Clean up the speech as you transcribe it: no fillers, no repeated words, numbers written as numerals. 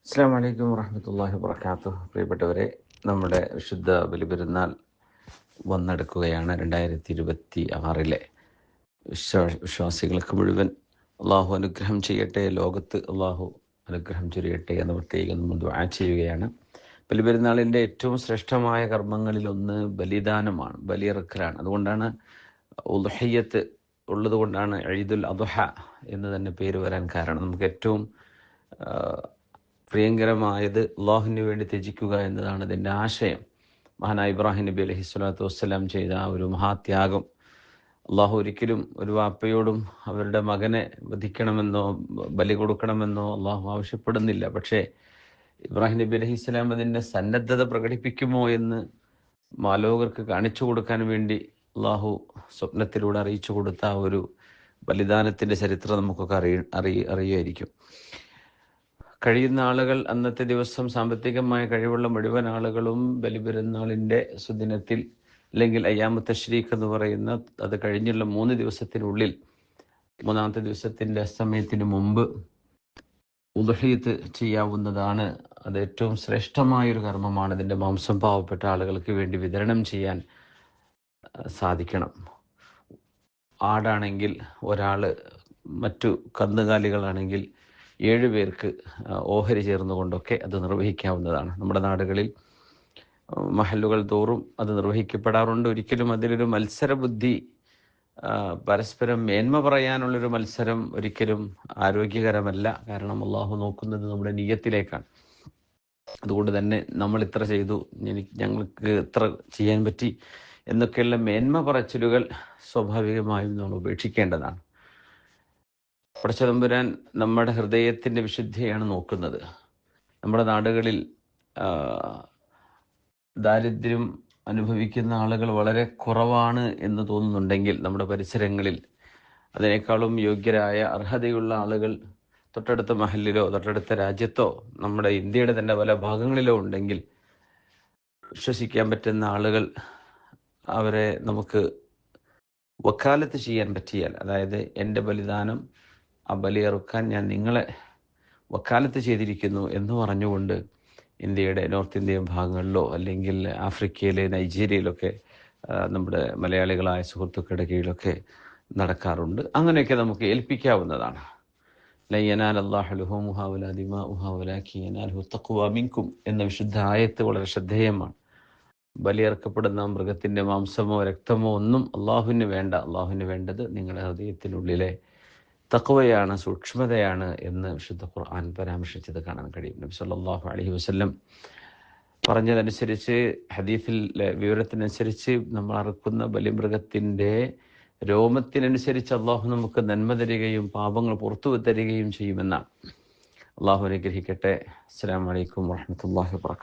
അസ്സലാമു അലൈക്കും വറഹ്മത്തുള്ളാഹി വബറകാതുഹു. പ്രിയപ്പെട്ടവരെ, നമ്മുടെ വിശുദ്ധ ബലിപെരുന്നാൾ വന്നെടുക്കുകയാണ്. 2026 വിശ്വാസികൾക്ക് മുഴുവൻ അള്ളാഹു അനുഗ്രഹം ചെയ്യട്ടെ, ലോകത്ത് അള്ളാഹു അനുഗ്രഹം ചൊരിയട്ടെ എന്ന് പ്രത്യേകം നമ്മൾ ദുആ ചെയ്യുകയാണ്. ബലിപെരുന്നാളിൻ്റെ ഏറ്റവും ശ്രേഷ്ഠമായ കർമ്മങ്ങളിലൊന്ന് ബലിദാനമാണ്, ബലിയിറക്കലാണ്. അതുകൊണ്ടാണ് ഉദ്ഹിയ്യത്ത് ഉള്ളതുകൊണ്ടാണ് ഈദുൽ അദ്ഹ എന്ന് തന്നെ പേര് വരാൻ കാരണം. നമുക്ക് ഏറ്റവും പ്രിയങ്കരമായത് അള്ളാഹുവിന് വേണ്ടി ത്യജിക്കുക എന്നതാണ് ഇതിൻ്റെ ആശയം. മഹാനായ ഇബ്രാഹിം നബി അലൈഹി സ്വലാത്തു വസ്സലാം ചെയ്ത ആ ഒരു മഹാത്യാഗം അള്ളാഹു ഒരിക്കലും ഒരു വാപ്പയോടും അവരുടെ മകനെ വധിക്കണമെന്നോ ബലി കൊടുക്കണമെന്നോ അള്ളാഹു ആവശ്യപ്പെടുന്നില്ല. പക്ഷേ ഇബ്രാഹിം നബി അലൈഹി സ്വലാം അതിൻ്റെ സന്നദ്ധത പ്രകടിപ്പിക്കുമോ എന്ന് മാലോകർക്ക് കാണിച്ചു കൊടുക്കാൻ വേണ്ടി അള്ളാഹു സ്വപ്നത്തിലൂടെ അറിയിച്ചു കൊടുത്ത ആ ഒരു ബലിദാനത്തിൻ്റെ ചരിത്രം നമുക്കൊക്കെ അറിയുമായിരിക്കും. കഴിയുന്ന ആളുകൾ അന്നത്തെ ദിവസം സാമ്പത്തികമായ കഴിവുള്ള മുഴുവൻ ആളുകളും ബലിപെരുന്നാളിൻ്റെ സുദിനത്തിൽ അല്ലെങ്കിൽ അയ്യാമു തശ്രീഖ് എന്ന് പറയുന്ന അത് കഴിഞ്ഞുള്ള 3 ദിവസത്തിനുള്ളിൽ, 3-ാമത്തെ ദിവസത്തിൻ്റെ അസ്തമയത്തിന് മുമ്പ് ഉദ്ഹിയ്യത്ത് ചെയ്യാവുന്നതാണ്. അത് ഏറ്റവും ശ്രേഷ്ഠമായൊരു കർമ്മമാണ്. ഇതിൻ്റെ മാംസം പാവപ്പെട്ട ആളുകൾക്ക് വേണ്ടി വിതരണം ചെയ്യാൻ സാധിക്കണം. ആടാണെങ്കിൽ ഒരാൾ, മറ്റു കന്നുകാലികളാണെങ്കിൽ 7 പേർക്ക് ഓഹരി ചേർന്നുകൊണ്ടൊക്കെ അത് നിർവഹിക്കാവുന്നതാണ്. നമ്മുടെ നാടുകളിൽ മഹല്ലുകൾ തോറും അത് നിർവഹിക്കപ്പെടാറുണ്ട്. ഒരിക്കലും അതിലൊരു മത്സരബുദ്ധി, പരസ്പരം മേന്മ പറയാനുള്ളൊരു മത്സരം ഒരിക്കലും ആരോഗ്യകരമല്ല. കാരണം അള്ളാഹു നോക്കുന്നത് നമ്മുടെ നിയ്യത്തിലേക്കാണ്. അതുകൊണ്ട് തന്നെ നമ്മൾ ഇത്ര ചെയ്തു, ഞങ്ങൾക്ക് ഇത്ര ചെയ്യാൻ പറ്റി എന്നൊക്കെയുള്ള മേന്മ പറച്ചിലുകൾ സ്വാഭാവികമായും നമ്മൾ ഉപേക്ഷിക്കേണ്ടതാണ്. പടച്ചതമ്പുരാൻ നമ്മുടെ ഹൃദയത്തിൻ്റെ വിശുദ്ധിയാണ് നോക്കുന്നത്. നമ്മുടെ നാടുകളിൽ ദാരിദ്ര്യം അനുഭവിക്കുന്ന ആളുകൾ വളരെ കുറവാണ് എന്ന് തോന്നുന്നുണ്ടെങ്കിൽ, നമ്മുടെ പരിസരങ്ങളിൽ അതിനേക്കാളും യോഗ്യരായ അർഹതയുള്ള ആളുകൾ തൊട്ടടുത്ത മഹലിലോ തൊട്ടടുത്ത രാജ്യത്തോ നമ്മുടെ ഇന്ത്യയുടെ തന്നെ പല ഭാഗങ്ങളിലോ ഉണ്ടെങ്കിൽ, വിശ്വസിക്കാൻ പറ്റുന്ന ആളുകൾ അവരെ നമുക്ക് വക്കാലത്ത് ചെയ്യാൻ പറ്റിയാൽ, അതായത് എൻ്റെ ബലിദാനം, ആ ബലിയിറക്കാൻ ഞാൻ നിങ്ങളെ വക്കാലത്ത് ചെയ്തിരിക്കുന്നു എന്ന് പറഞ്ഞുകൊണ്ട് ഇന്ത്യയുടെ നോർത്ത് ഇന്ത്യൻ ഭാഗങ്ങളിലോ അല്ലെങ്കിൽ ആഫ്രിക്കയിലെ നൈജീരിയയിലൊക്കെ നമ്മുടെ മലയാളികളായ സുഹൃത്തുക്കളുടെ കീഴിലൊക്കെ നടക്കാറുണ്ട്. അങ്ങനെയൊക്കെ നമുക്ക് ഏൽപ്പിക്കാവുന്നതാണ്. ലൻ യനാല അല്ലാഹു ലുഹൂമുഹാ വലാ ദിമാഉഹാ വലാകിൻ യനാലുഹു തഖ്വ മിൻകും എന്ന വിശുദ്ധ ആയത്ത് വളരെ ശ്രദ്ധേയമാണ്. ബലിയിറക്കപ്പെടുന്ന മൃഗത്തിൻ്റെ മാംസമോ രക്തമോ ഒന്നും അള്ളാഹുവിന് വേണ്ട. അള്ളാഹുവിന് വേണ്ടത് നിങ്ങളുടെ ഹൃദയത്തിനുള്ളിലെ തഖ്വയാണ്, സൂക്ഷ്മതയാണ് എന്ന് വിശുദ്ധ ഖുർആൻ പരാമർശിച്ചത് കാണാൻ കഴിയും. നബി സല്ലല്ലാഹു അലൈഹി വസല്ലം പറഞ്ഞതനുസരിച്ച്, ഹദീസിലെ വിവരത്തിനനുസരിച്ച്, നമ്മൾ അറുക്കുന്ന ബലിമൃഗത്തിൻ്റെ രോമത്തിനനുസരിച്ച് അള്ളാഹു നമുക്ക് നന്മ തരികയും പാപങ്ങൾ പുറത്തു തരികയും ചെയ്യുമെന്നാണ്. അള്ളാഹു അനുഗ്രഹിക്കട്ടെ. അസ്സലാമു അലൈക്കും വറഹ്മത്തുള്ളാഹി വബറകാതുഹു.